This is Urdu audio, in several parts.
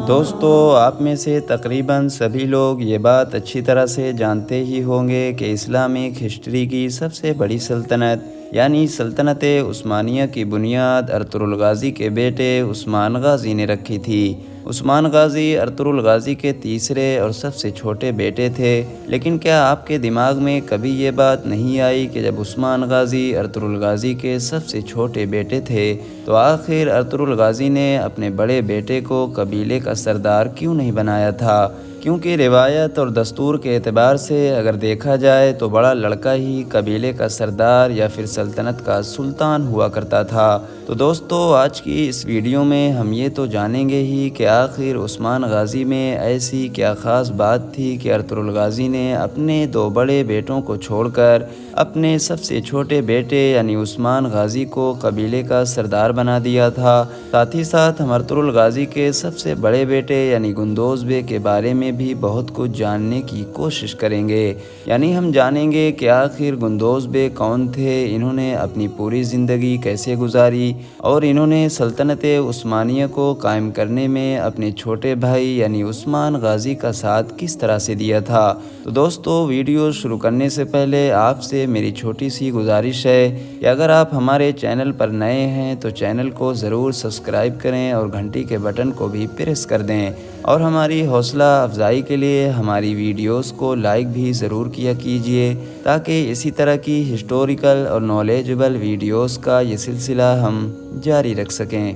دوستو، آپ میں سے تقریباً سبھی لوگ یہ بات اچھی طرح سے جانتے ہی ہوں گے کہ اسلامک ہسٹری کی سب سے بڑی سلطنت یعنی سلطنت عثمانیہ کی بنیاد ارطغرل غازی کے بیٹے عثمان غازی نے رکھی تھی۔ عثمان غازی ارطغرل غازی کے تیسرے اور سب سے چھوٹے بیٹے تھے، لیکن کیا آپ کے دماغ میں کبھی یہ بات نہیں آئی کہ جب عثمان غازی ارطغرل غازی کے سب سے چھوٹے بیٹے تھے تو آخر ارطغرل غازی نے اپنے بڑے بیٹے کو قبیلے کا سردار کیوں نہیں بنایا تھا؟ کیونکہ روایت اور دستور کے اعتبار سے اگر دیکھا جائے تو بڑا لڑکا ہی قبیلے کا سردار یا پھر سلطنت کا سلطان ہوا کرتا تھا۔ تو دوستو، آج کی اس ویڈیو میں ہم یہ تو جانیں گے ہی کہ آخر عثمان غازی میں ایسی کیا خاص بات تھی کہ ارطغرل غازی نے اپنے دو بڑے بیٹوں کو چھوڑ کر اپنے سب سے چھوٹے بیٹے یعنی عثمان غازی کو قبیلے کا سردار بنا دیا تھا۔ ساتھ ہی ساتھ ہم ارطغرل غازی کے سب سے بڑے بیٹے یعنی گندوز بے کے بارے میں بھی بہت کچھ جاننے کی کوشش کریں گے، یعنی ہم جانیں گے کہ آخر گندوز بے کون تھے، انہوں نے اپنی پوری زندگی کیسے گزاری اور انہوں نے سلطنت عثمانیہ کو قائم کرنے میں اپنے چھوٹے بھائی یعنی عثمان غازی کا ساتھ کس طرح سے دیا تھا۔ تو دوستو، ویڈیو شروع کرنے سے پہلے آپ سے میری چھوٹی سی گزارش ہے کہ اگر آپ ہمارے چینل پر نئے ہیں تو چینل کو ضرور سبسکرائب کریں اور گھنٹی کے بٹن کو بھی پریس کر دیں، اور ہماری حوصلہ افزائی کے لیے ہماری ویڈیوز کو لائک بھی ضرور کیا کیجیے تاکہ اسی طرح کی ہسٹوریکل اور نالجبل ویڈیوز کا یہ سلسلہ ہم جاری رکھ سکیں۔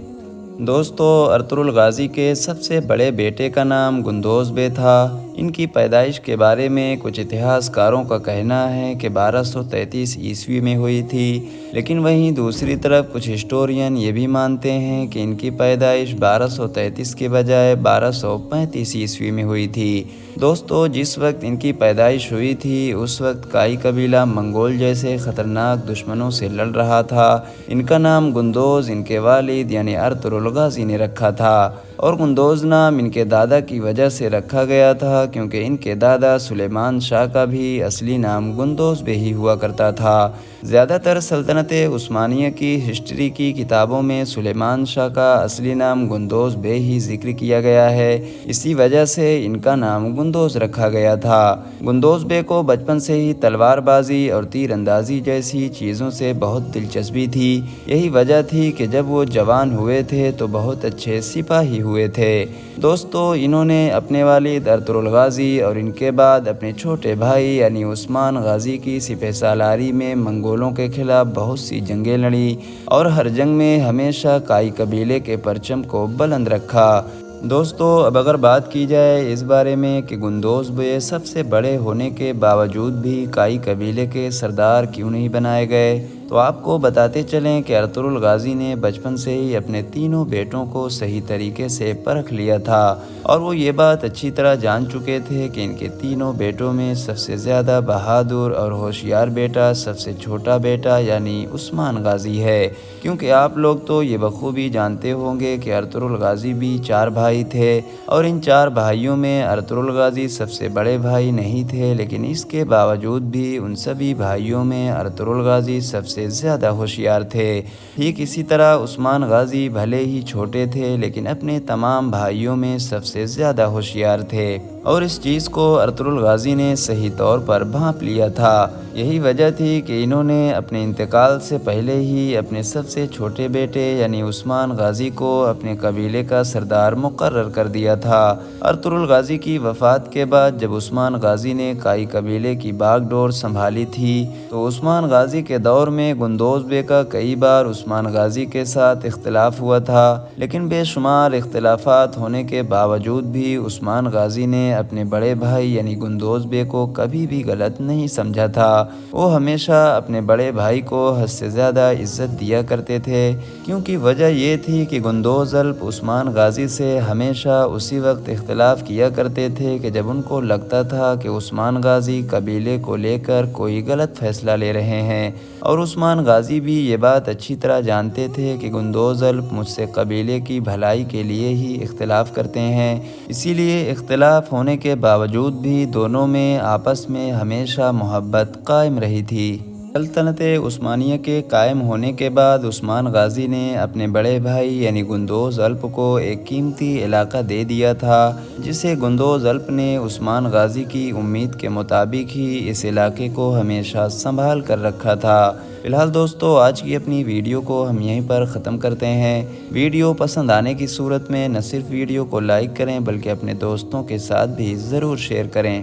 دوستو، ارطغرل غازی کے سب سے بڑے بیٹے کا نام گندوز بے تھا۔ ان کی پیدائش کے بارے میں کچھ اتہاس کاروں کا کہنا ہے کہ 1233 عیسوی میں ہوئی تھی، لیکن وہیں دوسری طرف کچھ ہسٹورین یہ بھی مانتے ہیں کہ ان کی پیدائش 1233 کے بجائے 1235 عیسوی میں ہوئی تھی۔ دوستو، جس وقت ان کی پیدائش ہوئی تھی اس وقت کائی قبیلہ منگول جیسے خطرناک دشمنوں سے لڑ رہا تھا۔ ان کا نام گندوز ان کے والد یعنی ارطغرل غازی نے رکھا تھا، اور گندوز نام ان کے دادا کی وجہ سے رکھا گیا تھا کیونکہ ان کے دادا سلیمان شاہ کا بھی اصلی نام گندوز بے ہی ہوا کرتا تھا۔ زیادہ تر سلطنت عثمانیہ کی ہسٹری کی کتابوں میں سلیمان شاہ کا اصلی نام گندوز بے ہی ذکر کیا گیا ہے، اسی وجہ سے ان کا نام گندوز رکھا گیا تھا۔ گندوز بے کو بچپن سے ہی تلوار بازی اور تیر اندازی جیسی چیزوں سے بہت دلچسپی تھی، یہی وجہ تھی کہ جب وہ جوان ہوئے تھے تو بہت اچھے سپاہی ہوئے تھے۔ دوستو، انہوں نے اپنے والد ارطغرل غازی اور ان کے بعد اپنے چھوٹے بھائی یعنی عثمان غازی کی سپہ سالاری میں منگولوں کے خلاف بہت سی جنگیں لڑیں اور ہر جنگ میں ہمیشہ کائی قبیلے کے پرچم کو بلند رکھا۔ دوستو، اب اگر بات کی جائے اس بارے میں کہ گندوز بے سب سے بڑے ہونے کے باوجود بھی کائی قبیلے کے سردار کیوں نہیں بنائے گئے، تو آپ کو بتاتے چلیں کہ ارطغرل غازی نے بچپن سے ہی اپنے تینوں بیٹوں کو صحیح طریقے سے پرکھ لیا تھا، اور وہ یہ بات اچھی طرح جان چکے تھے کہ ان کے تینوں بیٹوں میں سب سے زیادہ بہادر اور ہوشیار بیٹا سب سے چھوٹا بیٹا یعنی عثمان غازی ہے، کیونکہ آپ لوگ تو یہ بخوبی جانتے ہوں گے کہ ارطغرل غازی بھی 4 بھائی تھے، اور ان 4 بھائیوں میں ارطغرل غازی سب سے بڑے بھائی نہیں تھے، لیکن اس کے باوجود بھی ان سبھی بھائیوں میں ارطغرل غازی سب سے زیادہ ہوشیار تھے۔ ٹھیک اسی طرح عثمان غازی بھلے ہی چھوٹے تھے لیکن اپنے تمام بھائیوں میں سب سے زیادہ ہوشیار تھے، اور اس چیز کو ارطغرل غازی نے صحیح طور پر بھانپ لیا تھا۔ یہی وجہ تھی کہ انہوں نے اپنے انتقال سے پہلے ہی اپنے سب سے چھوٹے بیٹے یعنی عثمان غازی کو اپنے قبیلے کا سردار مقرر کر دیا تھا۔ ارطغرل غازی کی وفات کے بعد جب عثمان غازی نے کائی قبیلے کی باغ ڈور سنبھالی تھی تو عثمان غازی کے دور میں گندوز بے کا کئی بار عثمان غازی کے ساتھ اختلاف ہوا تھا، لیکن بے شمار اختلافات ہونے کے باوجود بھی عثمان غازی نے اپنے بڑے بھائی یعنی گندوز بے کو کبھی بھی غلط نہیں سمجھا تھا۔ وہ ہمیشہ اپنے بڑے بھائی کو حد سے زیادہ عزت دیا کرتے تھے، کیونکہ وجہ یہ تھی کہ گندوز الپ عثمان غازی سے ہمیشہ اسی وقت اختلاف کیا کرتے تھے کہ جب ان کو لگتا تھا کہ عثمان غازی قبیلے کو لے کر کوئی غلط فیصلہ لے رہے ہیں، اور عثمان غازی بھی یہ بات اچھی طرح جانتے تھے کہ گندوز الپ مجھ سے قبیلے کی بھلائی کے لیے ہی اختلاف کرتے ہیں، اسی لیے اختلاف ہونے کے باوجود بھی دونوں میں آپس میں ہمیشہ محبت قائم رہی تھی۔ سلطنت عثمانیہ کے قائم ہونے کے بعد عثمان غازی نے اپنے بڑے بھائی یعنی گندوز الپ کو ایک قیمتی علاقہ دے دیا تھا، جسے گندوز الپ نے عثمان غازی کی امید کے مطابق ہی اس علاقے کو ہمیشہ سنبھال کر رکھا تھا۔ فی الحال دوستو، آج کی اپنی ویڈیو کو ہم یہیں پر ختم کرتے ہیں۔ ویڈیو پسند آنے کی صورت میں نہ صرف ویڈیو کو لائک کریں بلکہ اپنے دوستوں کے ساتھ بھی ضرور شیئر کریں۔